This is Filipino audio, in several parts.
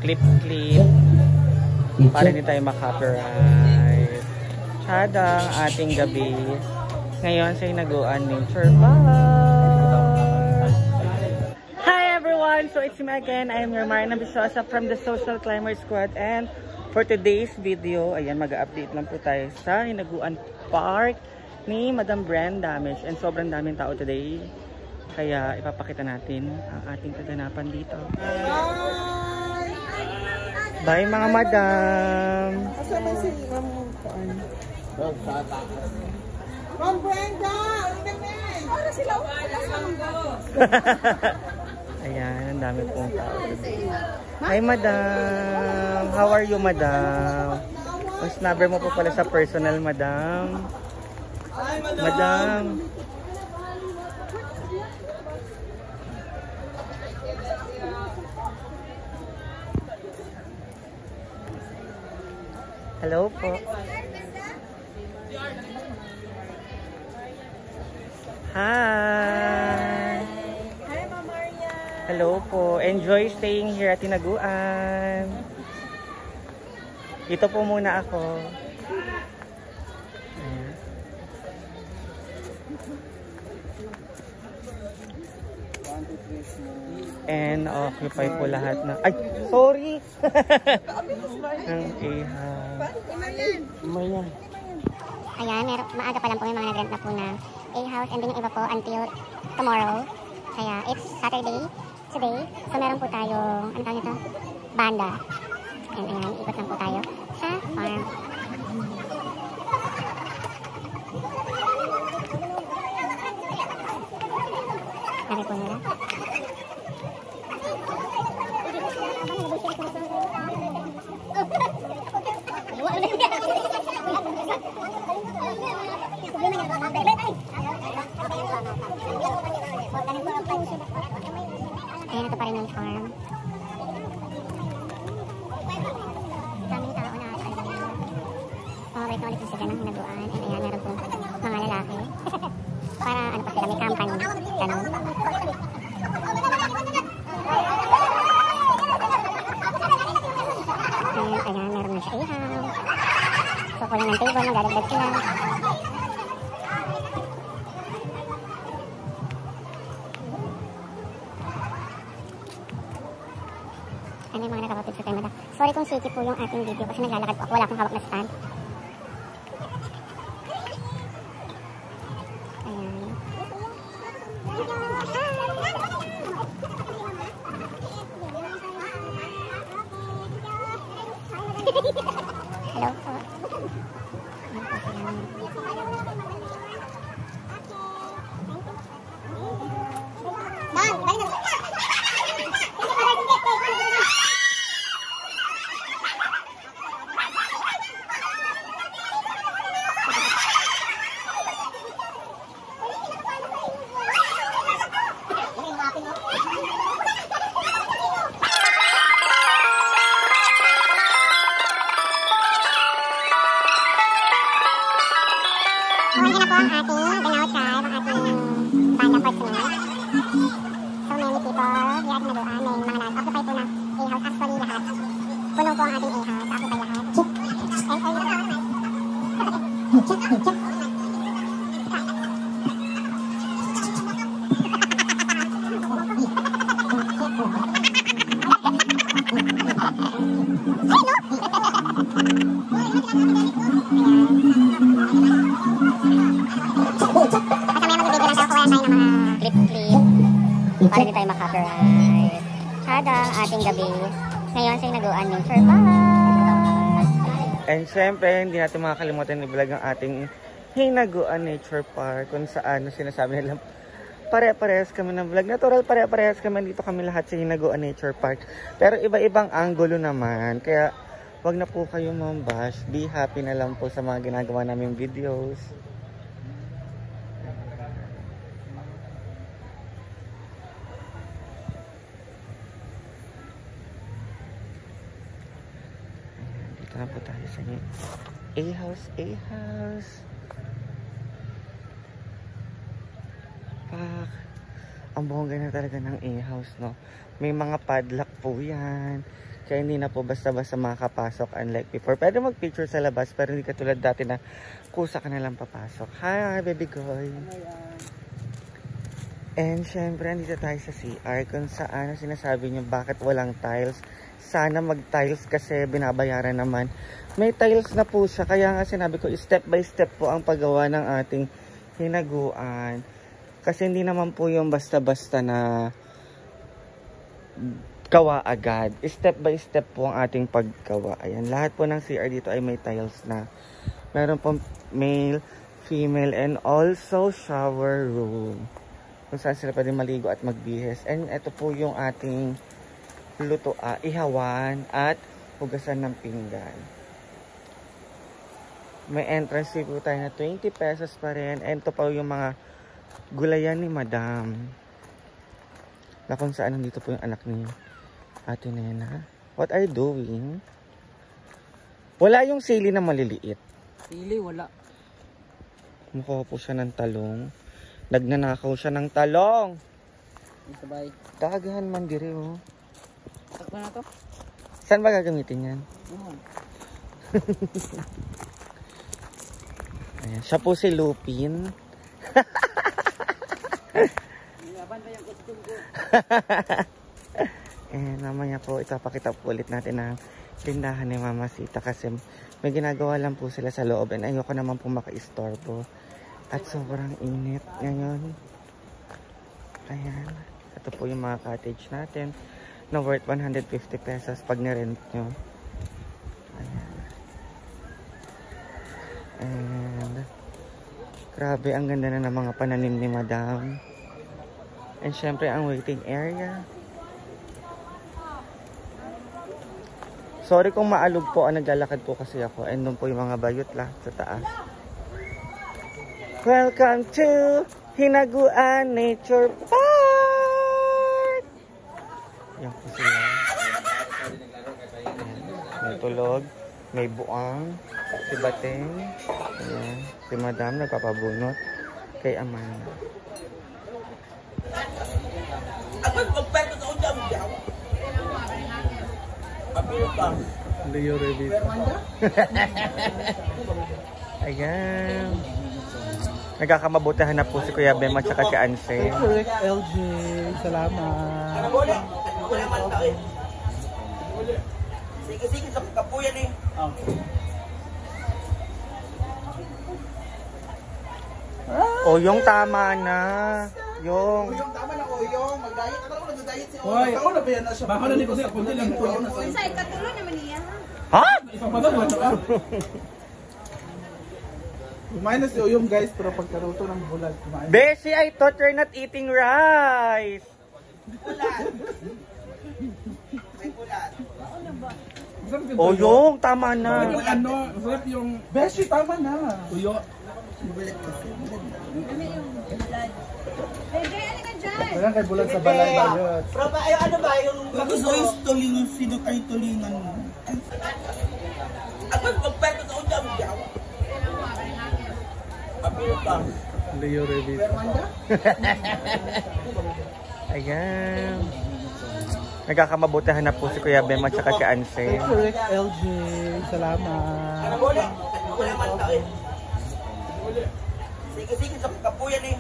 clip para hindi tayo maka-copyright. Tsada ang ating gabi. Ngayon sa Hinaguan Nature Park. Hi everyone! So it's me again. I am your Marina Bisosa from the Social Climber Squad, and for today's video, ayan, mag-update lang po tayo sa Hinaguan Park ni Madam Brenda. And sobrang daming tao today. Kaya ipapakita natin ang ating kaganapan dito. Bye mga madam! Kasama si Ma'am Brenda! Para sila ayan, ang dami pong tao today. Hi madam! How are you madam? Ang snubber mo po pala sa personal madam. Madam! Hello po. Hi. Hi Ma'am Maria. Hello po. Enjoy staying here at Hinaguan. Dito po muna ako. Ayan. And occupy po lahat na. Ay, sorry. Ang ihaw. Umayan. Ayan, maaga pa lang po may mga nag-rent na po na A-house, and then yung iba po until tomorrow. Kaya it's Saturday today. So meron po tayong, ano tawag nito? Banda. And ayan, ikot lang po tayo sa farm. Sabi po nila. Ayan, ito pa rin yung farm. Daming tao na pumabalik na ulit sila ng Hinaguan. And ayan, meron po mga lalaki. Para ano pa sila, may company. Ganun. And ayan, meron na siya ihaw. So, kulang ng table, magdadagdag sila. Ano yung mga nakapapit sa tayo, madam? Sorry kung shaky po yung ating video kasi naglalakad po ako. Wala akong hawak na stand. Ayan. Hello po. Ayan na po ang ating Danao tribe, ang ating banda for tonight. So many people here at Hinaguan, may mga nag-occupy po ng A-house. Actually lahat. Puno po ang ating A-house, occupy lahat. And for you para hindi tayo maka-copyright. Tsada ang ating gabi. Ngayon sa Hinaguan Nature Park. And syempre, hindi natin makakalimutan i-vlog ang ating Hinaguan Nature Park, kung saan sinasabi nila pare-parehas kami ng vlog. Natural, pare-parehas kami dito, kami lahat sa Hinaguan Nature Park. Pero iba-ibang angulo naman. Kaya wag na po kayo mambash. Be happy na lang po sa mga ginagawa naming videos. Dito na po tayo sa A-house, A-house. Pak. Ang bongga na talaga ng A-house, no? May mga padlock po yan. Kaya hindi na po basta-basta makakapasok unlike before. Pwede mag-picture sa labas pero hindi katulad dati na kusa ka na lang papasok. Hi, baby girl. And syempre, andito tayo sa CR kung saan sinasabi nyo bakit walang tiles. Sana mag-tiles kasi binabayaran naman. May tiles na po siya. Kaya nga sinabi ko, step by step po ang paggawa ng ating hinaguan. Kasi hindi naman po yung basta-basta na gawa agad. Step by step po ang ating paggawa. Ayan, lahat po ng CR dito ay may tiles na. Meron po male, female, and also shower room. Kung saan sila pwede maligo at magbihes. And ito po yung ating ihawan at hugasan ng pinggan. May entrance fee po tayo na 20 pesos pa rin. And ito pa yung mga gulayan ni Madam. Na kung saan nandito po yung anak ni Ate Nena. What are you doing? Wala yung sili na maliliit. Sili, wala. Mukha po siya ng talong. Nagnanakaw siya ng talong. Sabay. Dagahan man dire oh. Takpan na to? Saan ba gagamitin yan? Ayan, siya po si Lupin. Mamaya po ipapakita po ulit natin ang tindahan ni Mama Sita kasi may ginagawa lang po sila sa loob and ayoko naman po maka-istorbo at sobrang init ngayon. Ayan, ito po yung mga cottage natin na worth 150 pesos pag nirent nyo. Ayan. And grabe, ang ganda na ng mga pananim ni Madam. And syempre ang waiting area. Sorry kung maalog po, naglalakad po kasi ako. And doon po yung mga bayot lahat sa taas. Welcome to Hinaguan Nature Park! Yan po sila. May tulog, may buang, si Bateng, ayan, si Madam nagpapabunot kay Amanda. Leo Revita. Ayan. Nagkakamabutihan na po si Kuya Bem at saka si Anse. Correct, LJ. Salamat. Sige, sa kapuyan eh. O, yung tama na. Yung Tama na ko, yung mag-diet. Ako nag-diet si Hoy, ako na ba yan na siya? baka na ni kasi ako lang po. Sa ikatulo naman niya. ha? Ipapagawa na ka. Kumain na si Oyong guys, pero pagkaroto ng bulag, kumain. Beshi, I thought you're not eating rice. O, yung tama na. Yung ano, masarap yung... Beshi, tama na. Tuyo. Bebe, ano ka dyan? Kailan kay bulag sa balay bayot. Proba, ay ano ba yung... Gusto yung tulingan, sino kayo tulingan mo? Ako magpento sa unyam, yawa. Leo Revita. Ayan. Nagkakamabutihan na po si Kuya Bem at saka si Anse. Correct, LJ. Salamat. Sige, sa kapuyan eh.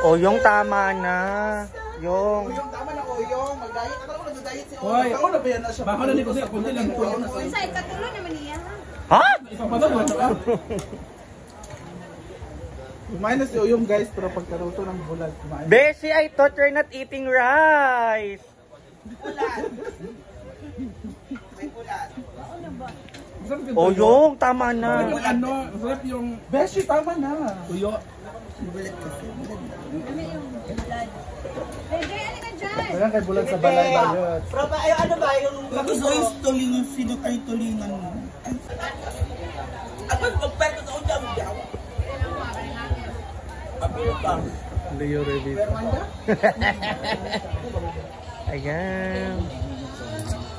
O, yung tama na. Yung Tama na ko, yung mag-diet. Ako nag-diet si Hoy, ako na ba yan na siya? baka na ni kasi ako lang po. Sa ikatulo naman niya. ha? Ipapagawa na ka. Kumain na si Oyong guys, pero pagkaroto ng bulag, kumain. Beshi, I thought you're not eating rice. O, yung tama na. Yung ano, masarap yung... Beshi, tama na. Tuyo. Bebe, ano ka dyan? Kailan kay bulag sa balay bayot. Proba, ay ano ba yung... Gusto yung tulingan, sino kayo tulingan mo? Ako magpento sa unyam, yawa. Leo Revita. Ayan.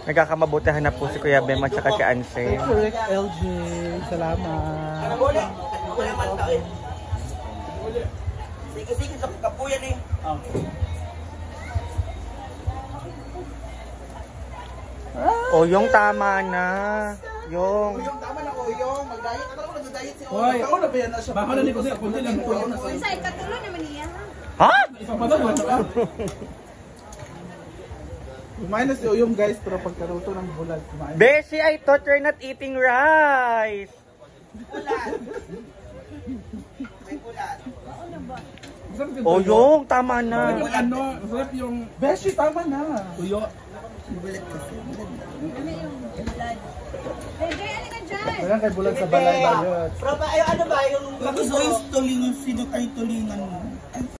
Nagkakamabutihan na po si Kuya Bem at saka si Anse. Correct, LJ. Salamat. Sige, sa kapuyan eh. O, yung tama na. Yung. Oyong, tama na oyong. Mag-diet. Akala ko nag-diet si Hoy. oyong. Nakauna ba yan na siya? Baka na ni ko sa kundi lang po. Sa ikatulo naman niya. Ha? Ipapatag mo ka. Kumain na si oyong guys, pero pagkaruto ng bulag, kumain. Beshi, I thought you're not eating rice. O, yung tama na. Yung ano, masarap yung Beshi, tama na. tuyo. Bulat kasi. JJ, alin ka dyan? Kaya kay bulag sa balay ba yun? Pero ano ba yung... Bakit so yung tulingan, sino kayo tulingan mo?